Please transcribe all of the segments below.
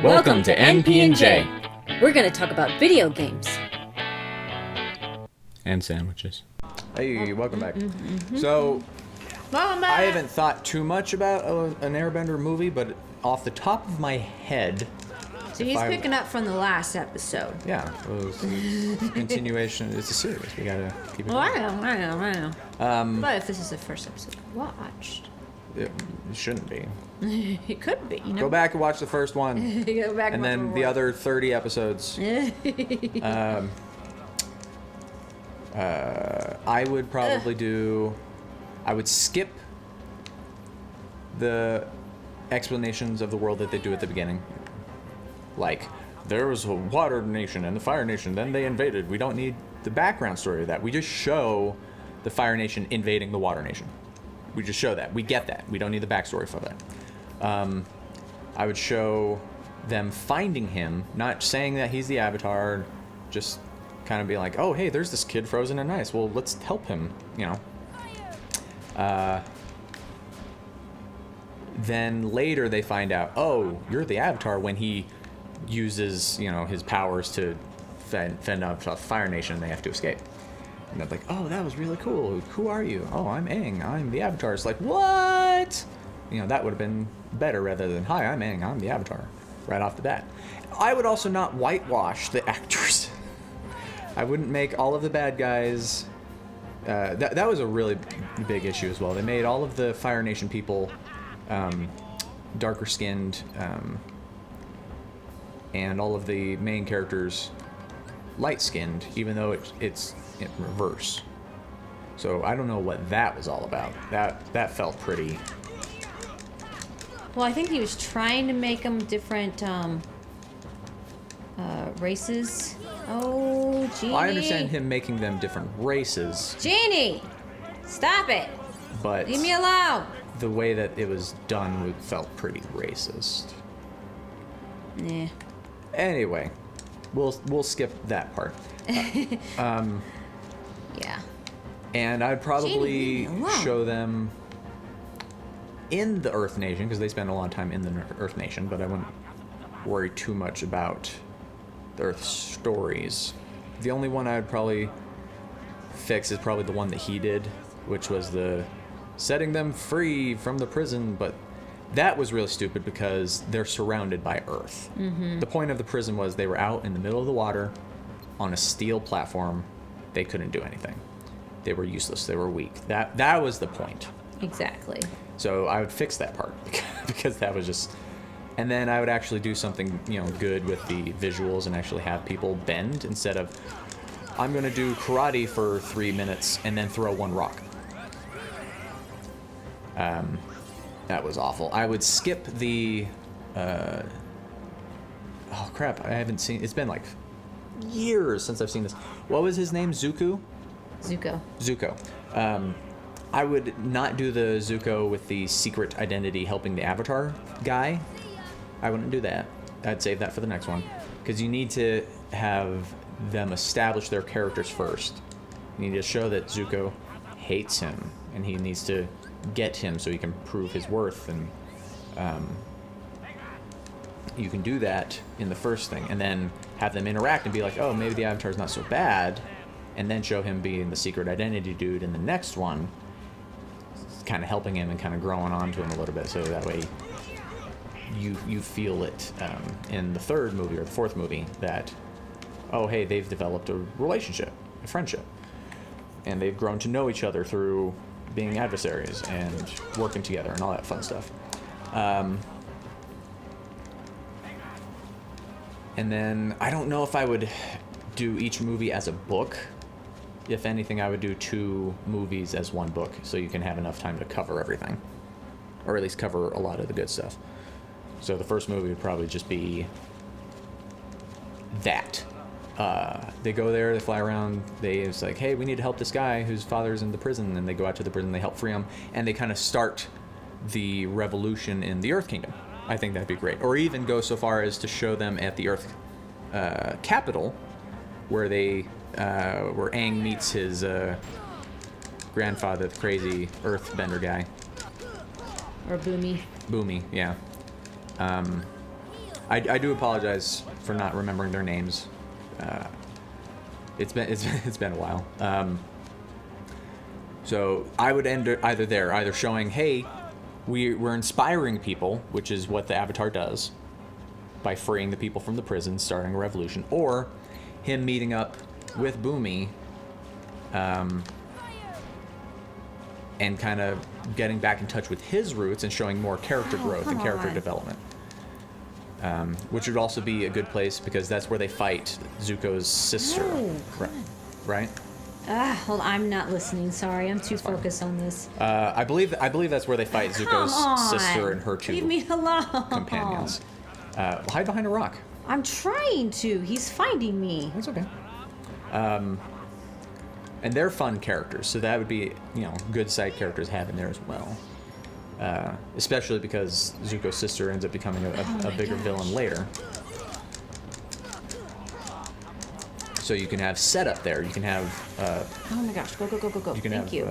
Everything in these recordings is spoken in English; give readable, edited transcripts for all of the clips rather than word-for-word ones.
Welcome to NP&J. We're going to talk about video games. And sandwiches. Hey, welcome back. So, I haven't thought too much about an Airbender movie, but off the top of my head... So he's picking up from the last episode. Yeah, it was continuation. It's a series. We gotta keep it Well, going. I know. But if this is the first episode I watched... It shouldn't be. It could be, you know? Go back and watch the first one. Go back And then the other 30 episodes. I would probably do... I would skip the explanations of the world that they do at the beginning. Like, there was a water nation and the fire nation, then they invaded. We don't need the background story of that. We just show the fire nation invading the water nation. We just show that. We get that. We don't need the backstory for that. I would show them finding him, not saying that he's the Avatar, just kind of be like, oh, hey, there's this kid frozen in ice. Well, let's help him, you know. Then later they find out, oh, you're the Avatar, when he uses, you know, his powers to fend off Fire Nation and they have to escape. And they're like, oh, that was really cool. Who are you? Oh, I'm Aang. I'm the Avatar. It's like, what? You know, that would have been better rather than, hi, I'm Aang. I'm the Avatar. Right off the bat. I would also not whitewash the actors. I wouldn't make all of the bad guys... that was a really big issue as well. They made all of the Fire Nation people darker skinned, and all of the main characters light skinned, even though it's in reverse. So I don't know what that was all about. That felt pretty... Well, I think he was trying to make them different races. Oh, Genie. I understand him making them different races, Genie! Stop it! but Leave me alone! the way that it was done felt pretty racist. Nah. Anyway, we'll skip that part. Yeah. And I'd probably Genie, leave me alone. show them in the Earth Nation, because they spend a lot of time in the Earth Nation, but I wouldn't worry too much about the Earth stories. The only one I would probably fix is probably the one that he did, which was the setting them free from the prison, but that was really stupid because they're surrounded by Earth. The point of the prison was they were out in the middle of the water on a steel platform. They couldn't do anything. They were useless. They were weak. That was the point. Exactly. So I would fix that part because that was just... And then I would actually do something, you know, good with the visuals and actually have people bend instead of, I'm going to do karate for 3 minutes and then throw one rock. That was awful. I would skip the... oh, crap. I haven't seen... It's been like years since I've seen this. What was his name? Zuko? Zuko. I would not do the Zuko with the secret identity helping the Avatar guy. I wouldn't do that. I'd save that for the next one. Because you need to have them establish their characters first. You need to show that Zuko hates him, and he needs to get him so he can prove his worth, and you can do that in the first thing, and then have them interact and be like, oh, maybe the Avatar's not so bad, and then show him being the secret identity dude in the next one, kind of helping him and kind of growing onto him a little bit, so that way you feel it in the third movie or the fourth movie that, oh, hey, they've developed a relationship, a friendship, and they've grown to know each other through being adversaries and working together and all that fun stuff. And then I don't know if I would do each movie as a book. If anything, I would do 2 movies as one book so you can have enough time to cover everything, or at least cover a lot of the good stuff. So the first movie would probably just be that. They go there, they fly around, it's like, hey, we need to help this guy whose father's in the prison, and they go out to the prison, they help free him, and they kind of start the revolution in the Earth Kingdom. I think that'd be great. Or even go so far as to show them at the Earth capital, where where Aang meets his grandfather, the crazy earthbender guy. Or Boomy. Boomy, yeah. I do apologize for not remembering their names. It's been a while. So I would end either showing, hey, we're inspiring people, which is what the Avatar does, by freeing the people from the prison, starting a revolution, or him meeting up with Boomy, and kind of getting back in touch with his roots and showing more character growth and character development. Which would also be a good place because that's where they fight Zuko's sister. Right? Hold on, I'm not listening. Sorry, I'm too focused on this. I believe that's where they fight Zuko's sister and her two Leave me alone. companions. Hide behind a rock. I'm trying to. He's finding me. That's okay. And they're fun characters, so that would be, good side characters have in there as well. Especially because Zuko's sister ends up becoming a bigger villain later. So you can have setup there. You can have. Oh my gosh! Go! You can Thank have you.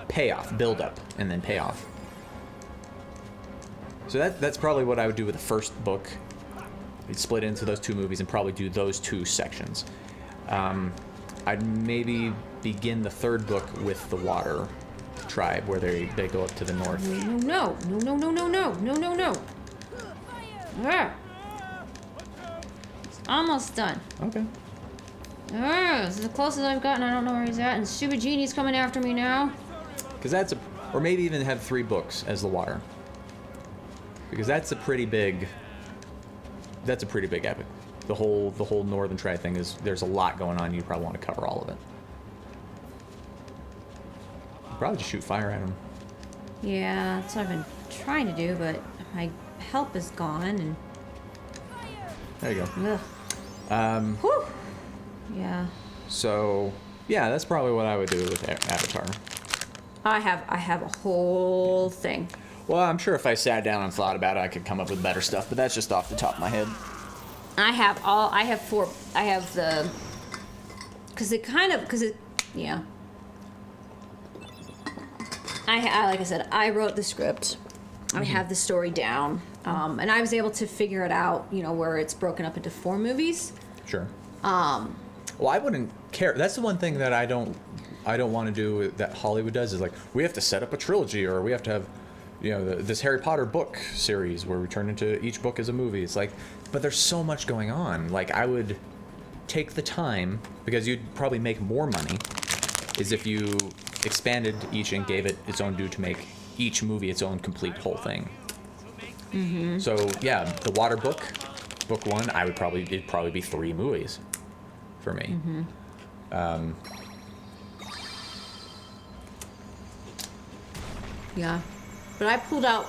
payoff, build up, and then payoff. So that's probably what I would do with the first book. We'd split into those two movies and probably do those two sections. I'd maybe begin the third book with the Water Tribe, where they go up to the north. No. Ah. It's almost done. Okay. This is the closest I've gotten. I don't know where he's at. And Stupid Genie's coming after me now. Because or maybe even have 3 books as the Water. Because that's a pretty big epic. The whole Northern Tribe thing there's a lot going on. You probably want to cover all of it. Probably just shoot fire at him. Yeah, that's what I've been trying to do, but my help is gone. And There you go. ugh. Whew. Yeah. So yeah, that's probably what I would do with Avatar. I have a whole thing. Well, I'm sure if I sat down and thought about it, I could come up with better stuff, but that's just off the top of my head. I have the, yeah. Like I said, I wrote the script. I have the story down. And I was able to figure it out, where it's broken up into 4 movies. Sure. Well, I wouldn't care. That's the one thing that I don't want to do that Hollywood does is like, we have to set up a trilogy, or we have to have, this Harry Potter book series where we turn into each book as a movie. It's like, but there's so much going on. Like, I would take the time, because you'd probably make more money, is if you expanded each and gave it its own due to make each movie its own complete whole thing. Mm-hmm. So yeah, the Water book 1, it'd probably be 3 movies for me. Mm-hmm. Yeah, but I pulled out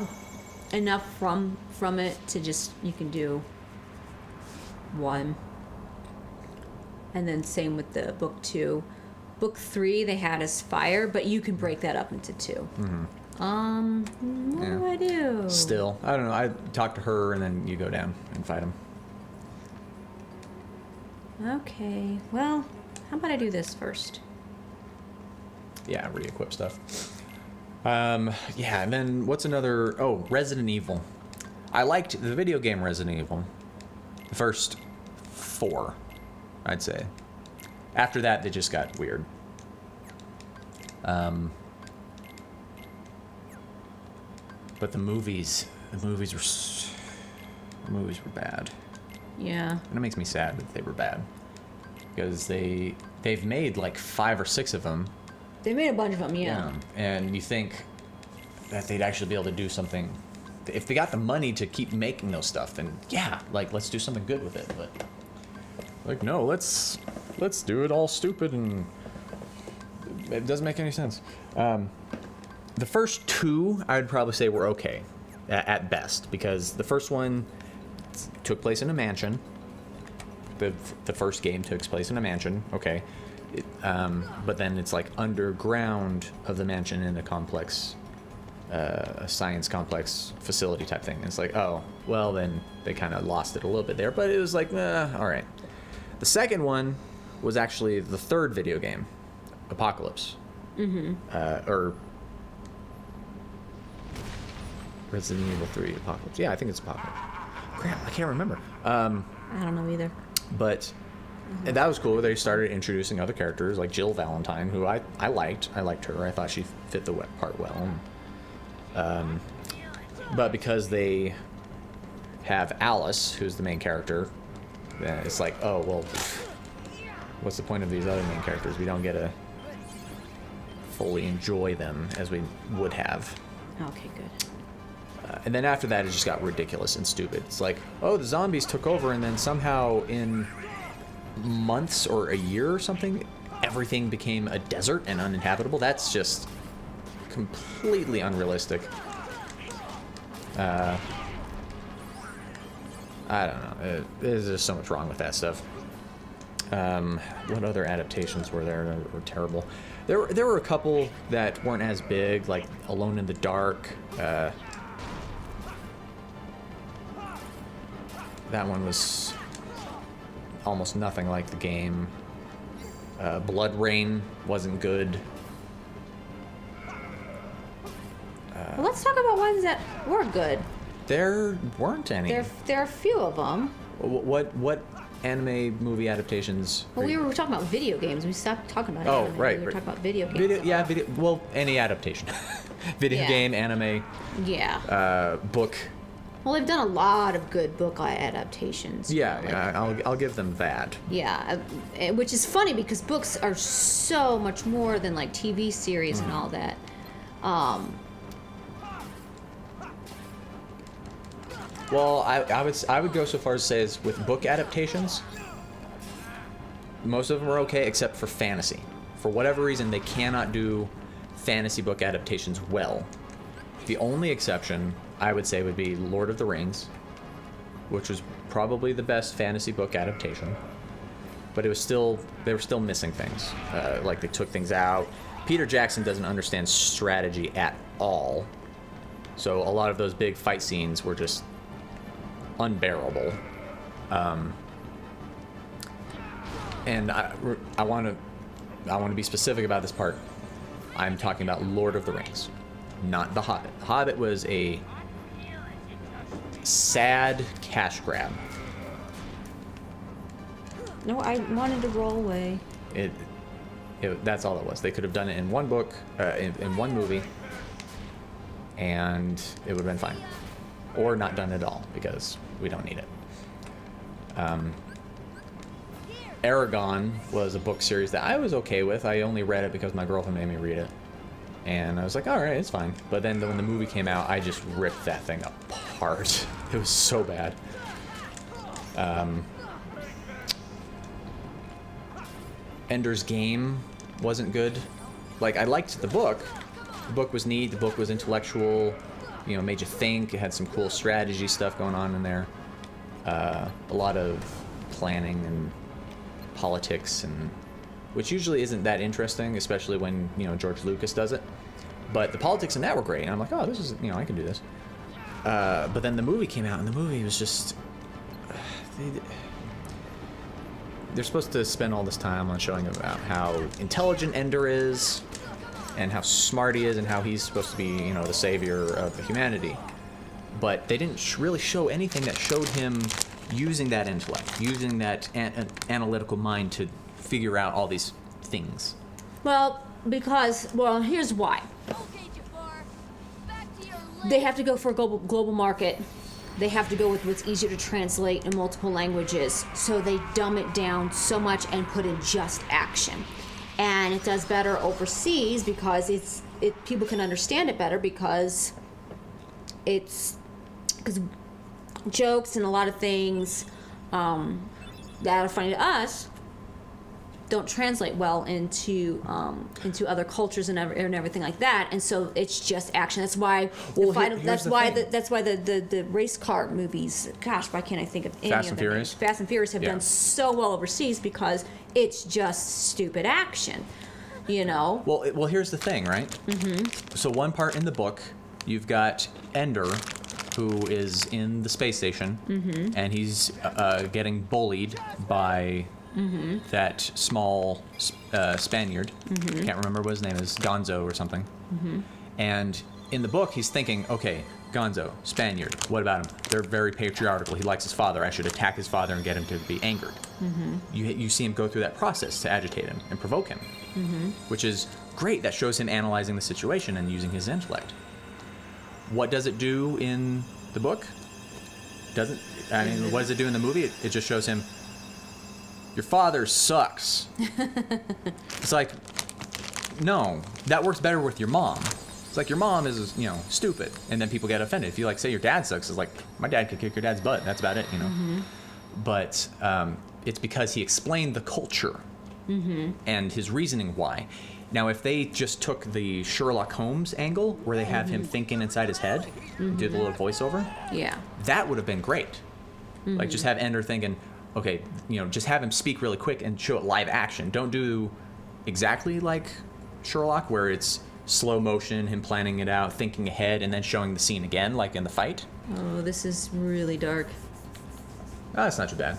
enough from it to just, you can do 1, and then same with the book 2. Book 3 they had as fire, but you can break that up into 2. Mm-hmm. What do I do? Still, I don't know. I talk to her, and then you go down and fight him. Okay, well, how about I do this first? Yeah, re-equip stuff. Yeah, and then what's another? Oh, Resident Evil. I liked the video game Resident Evil. The first 4, I'd say. After that, they just got weird. But the movies were bad. Yeah. And it makes me sad that they were bad, because they've made like 5 or 6 of them. They made a bunch of them, yeah. And you think that they'd actually be able to do something. If they got the money to keep making those stuff, then yeah, like, let's do something good with it. But like, no, let's do it all stupid, and it doesn't make any sense. The first 2, I would probably say were okay at best, because the first one took place in a mansion. The first game took place in a mansion. Okay. But then it's like underground of the mansion in a complex, a science complex facility type thing. And it's like, oh, well, then they kind of lost it a little bit there, but it was like, all right. The second one was actually the third video game, Apocalypse. Mm-hmm. Or Resident Evil 3 Apocalypse. Yeah, I think it's Apocalypse. crap, I can't remember. I don't know either. But and that was cool. They started introducing other characters like Jill Valentine, who I liked. I liked her. I thought she fit the part well. But because they have Alice, who's the main character, it's like, oh, well, what's the point of these other main characters? We don't get to fully enjoy them as we would have. Okay, good. And then after that, it just got ridiculous and stupid. It's like, oh, the zombies took over, and then somehow in months or a year or something, everything became a desert and uninhabitable. That's just completely unrealistic. I don't know. There's just so much wrong with that stuff. What other adaptations were there that were terrible? There were a couple that weren't as big, like Alone in the Dark. That one was almost nothing like the game. Blood Rain wasn't good. Well, let's talk about ones that were good. There weren't any. There are a few of them. What anime movie adaptations? Well, we were talking about video games. We stopped talking about Oh, anime. right. We were talking about video games. Video. Well, any adaptation. Video Yeah. game, anime, Yeah. book. Well, they've done a lot of good book adaptations. Yeah, I'll give them that. Yeah, which is funny because books are so much more than like TV series and all that. Well, I would go so far as to say is with book adaptations, most of them are okay except for fantasy. For whatever reason, they cannot do fantasy book adaptations well. The only exception I would say would be Lord of the Rings, which was probably the best fantasy book adaptation, but they were still missing things. Like they took things out. Peter Jackson doesn't understand strategy at all, so a lot of those big fight scenes were just unbearable. And I want to be specific about this part. I'm talking about Lord of the Rings, not The Hobbit. The Hobbit was a sad cash grab. No, I wanted to roll away. That's all it was. They could have done it in one book, in one movie, and it would have been fine. Or not done at all, because we don't need it. Aragon was a book series that I was okay with. I only read it because my girlfriend made me read it. And I was like, all right, it's fine. But then when the movie came out, I just ripped that thing apart. It was so bad. Ender's Game wasn't good. Like, I liked the book. The book was neat. The book was intellectual. You know, made you think. It had some cool strategy stuff going on in there. A lot of planning and politics, and which usually isn't that interesting, especially when, you know, George Lucas does it. But the politics in that were great, and I'm like, oh, this is, you know, I can do this. But then the movie came out, and the movie was just... They're supposed to spend all this time on showing about how intelligent Ender is, and how smart he is, and how he's supposed to be, you know, the savior of humanity. But they didn't really show anything that showed him using that intellect, using that analytical mind to figure out all these things. Well, here's why. They have to go for a global market. They have to go with what's easier to translate in multiple languages. So they dumb it down so much and put in just action. And it does better overseas because people can understand it better because jokes and a lot of things that are funny to us don't translate well into other cultures and everything like that, and so it's just action. That's why the race car movies. Gosh, why can't I think of any Fast of and them? Furious? Fast and Furious have done so well overseas because it's just stupid action, you know. Well, here's the thing, right? Mm-hmm. So one part in the book, you've got Ender, who is in the space station, mm-hmm. and he's getting bullied by that small Spaniard. Mm-hmm. Can't remember what his name is, Gonzo or something. Mm-hmm. And in the book, he's thinking, okay, Gonzo, Spaniard, what about him? They're very patriarchal. He likes his father. I should attack his father and get him to be angered. You see him go through that process to agitate him and provoke him, which is great. That shows him analyzing the situation and using his intellect. What does it do in the book? What does it do in the movie? It just shows him, your father sucks. It's like, no, that works better with your mom. It's like your mom is, stupid, and then people get offended. If you say your dad sucks, it's like, my dad could kick your dad's butt. That's about it, But it's because he explained the culture and his reasoning why. Now, if they just took the Sherlock Holmes angle, where they have him thinking inside his head, did a little voiceover, that would have been great. Like, just have Ender thinking, okay, just have him speak really quick and show it live action. Don't do exactly like Sherlock, where it's slow motion, him planning it out, thinking ahead, and then showing the scene again, like in the fight. Oh, this is really dark. Oh, that's not too bad.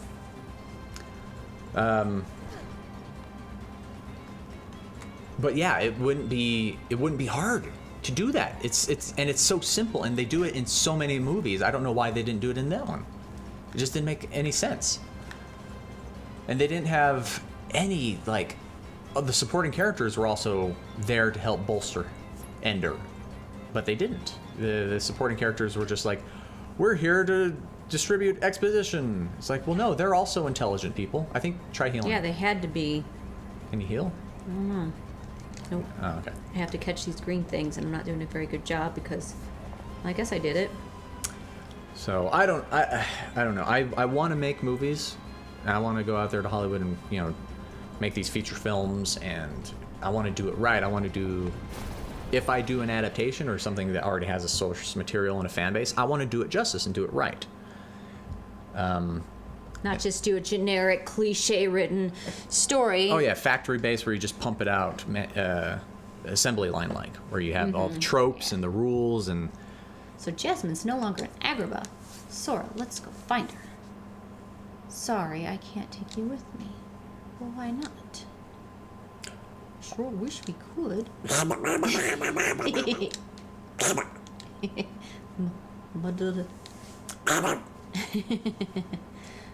But yeah, it wouldn't be hard to do that. It's so simple, and they do it in so many movies. I don't know why they didn't do it in that one. It just didn't make any sense. And they didn't have any, the supporting characters were also there to help bolster Ender, but they didn't. The supporting characters were just like, we're here to distribute exposition. It's like, well, no, they're also intelligent people. I think, try healing. Yeah, they had to be. Can you heal? I don't know. Nope. Oh, okay. I have to catch these green things, and I'm not doing a very good job because I guess I did it. So I don't know. I want to make movies. And I want to go out there to Hollywood and make these feature films, and I want to do it right. I want to do, if I do an adaptation or something that already has a source material and a fan base, I want to do it justice and do it right. Not just do a generic, cliche-written story. Oh yeah, factory based where you just pump it out, assembly line like, where you have all the tropes and the rules and. So Jasmine's no longer an Agrabah. Sora, let's go find her. Sorry, I can't take you with me. Well, why not? Sure wish we could.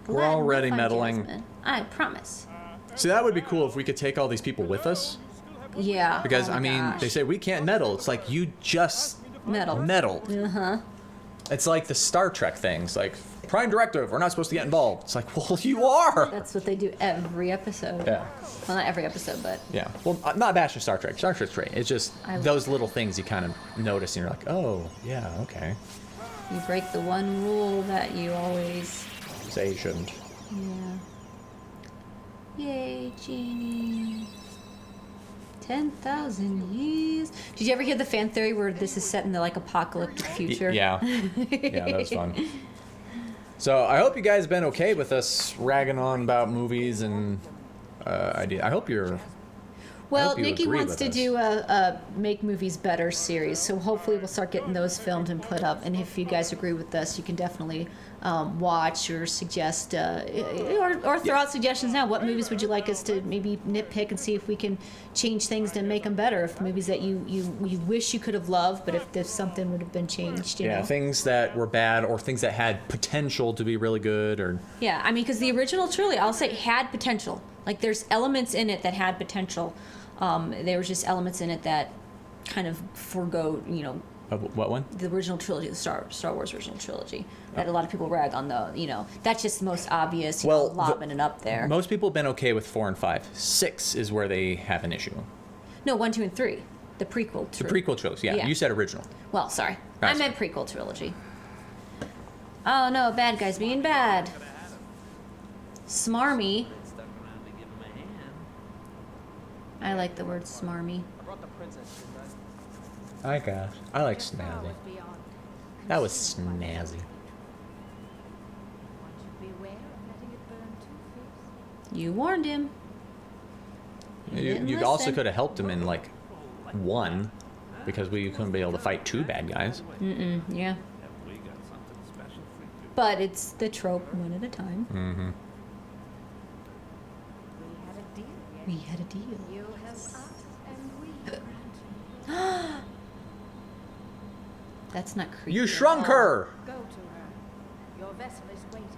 We're already meddling. Jasmine. I promise. See, that would be cool if we could take all these people with us. Yeah. Because, oh my gosh. they say we can't meddle. It's like, you just meddled. Uh-huh. It's like the Star Trek things, like, Prime Directive, we're not supposed to get involved. It's like, well, you are! That's what they do every episode. Yeah. Well, not every episode, but... Yeah. Well, not bashing Star Trek. Star Trek's great. It's just I love those little things you kind of notice, and you're like, oh, yeah, okay. You break the one rule that you always... Say you shouldn't. Yeah. Yay, Genie. 10,000 years. Did you ever hear the fan theory where this is set in the apocalyptic future? Yeah. Yeah, that was fun. So I hope you guys have been okay with us ragging on about movies and ideas. I hope you're. Well, hope you Nikki agree wants with to us. do a Make Movies Better series, so hopefully we'll start getting those filmed and put up. And if you guys agree with us, you can definitely watch or suggest, or throw out suggestions now. What movies would you like us to maybe nitpick and see if we can change things to make them better? If movies that you wish you could have loved, but if something would have been changed, you know? Things that were bad or things that had potential to be really good, or. Yeah, I mean, because the original trilogy, I'll say, had potential. Like, there's elements in it that had potential. There was just elements in it that kind of forgo, What one? the original trilogy, the Star Wars original trilogy, that a lot of people rag on that's just the most obvious, lobbing it up there. Most people have been okay with 4 and 5. 6 is where they have an issue. No, 1, 2, and 3. The prequel trilogy. The prequel trilogy, yeah. You said original. Well, sorry. That's I meant prequel trilogy. Oh no, bad guys being bad. Smarmy. I like the word smarmy. I guess. I like snazzy. That was snazzy. You warned him. You also could have helped him in, 1, because we couldn't be able to fight 2 bad guys. Yeah. But it's the trope, one at a time. Mm-hmm. We had a deal. You have us, and we grant. That's not creepy. You at shrunk all. her! Go to her. Your vessel is waiting.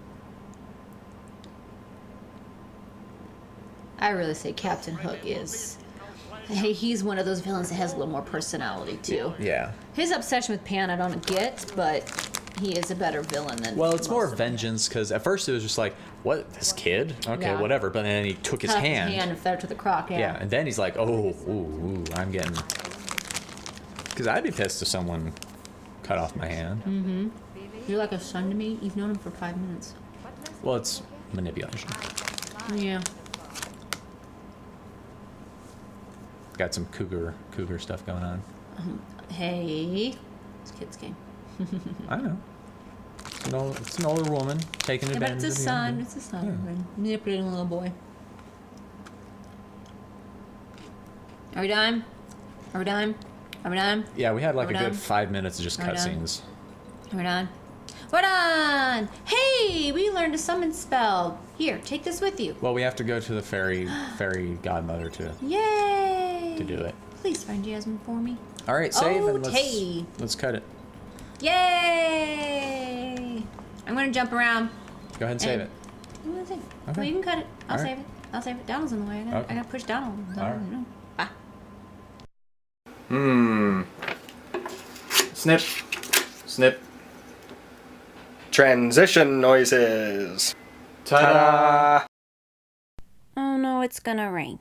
I really say Captain Hook is... Hey, he's one of those villains that has a little more personality, too. Yeah. His obsession with Pan I don't get, but he is a better villain than Well, it's more most of them. vengeance, because at first it was just like, what, this kid? Okay, Yeah. whatever. But then he took his Cut off hand. His hand and fed it to the croc, Yeah, and then he's like, oh, ooh, I'm getting... Because I'd be pissed if someone cut off my hand. You're like a son to me. You've known him for 5 minutes. Well, it's manipulation. Yeah. Got some cougar stuff going on. Hey. It's a kid's game. I know. It's an older woman taking Yeah, but advantage it's a of the son. younger. It's a son. Manipulating a little boy. Are we done? Are we done? Are we done? Yeah, we had like Are a we good done? 5 minutes of just Are we done? cutscenes. We're done. We're done! Hey, we learned a summon spell. Here, take this with you. Well, we have to go to the fairy godmother to Yay! do it. Please find Jasmine for me. All right, save and Okay. let's cut it. Yay! I'm gonna jump around. Go ahead and save And- it. I'm gonna save it. Okay. Well, you can cut it. I'll All right. save it. I'll save it. Donald's in the way. I Okay. gotta push Donald. All right. Bye. Snip. Snip. Transition noises. Ta-da! Oh no, it's gonna rain.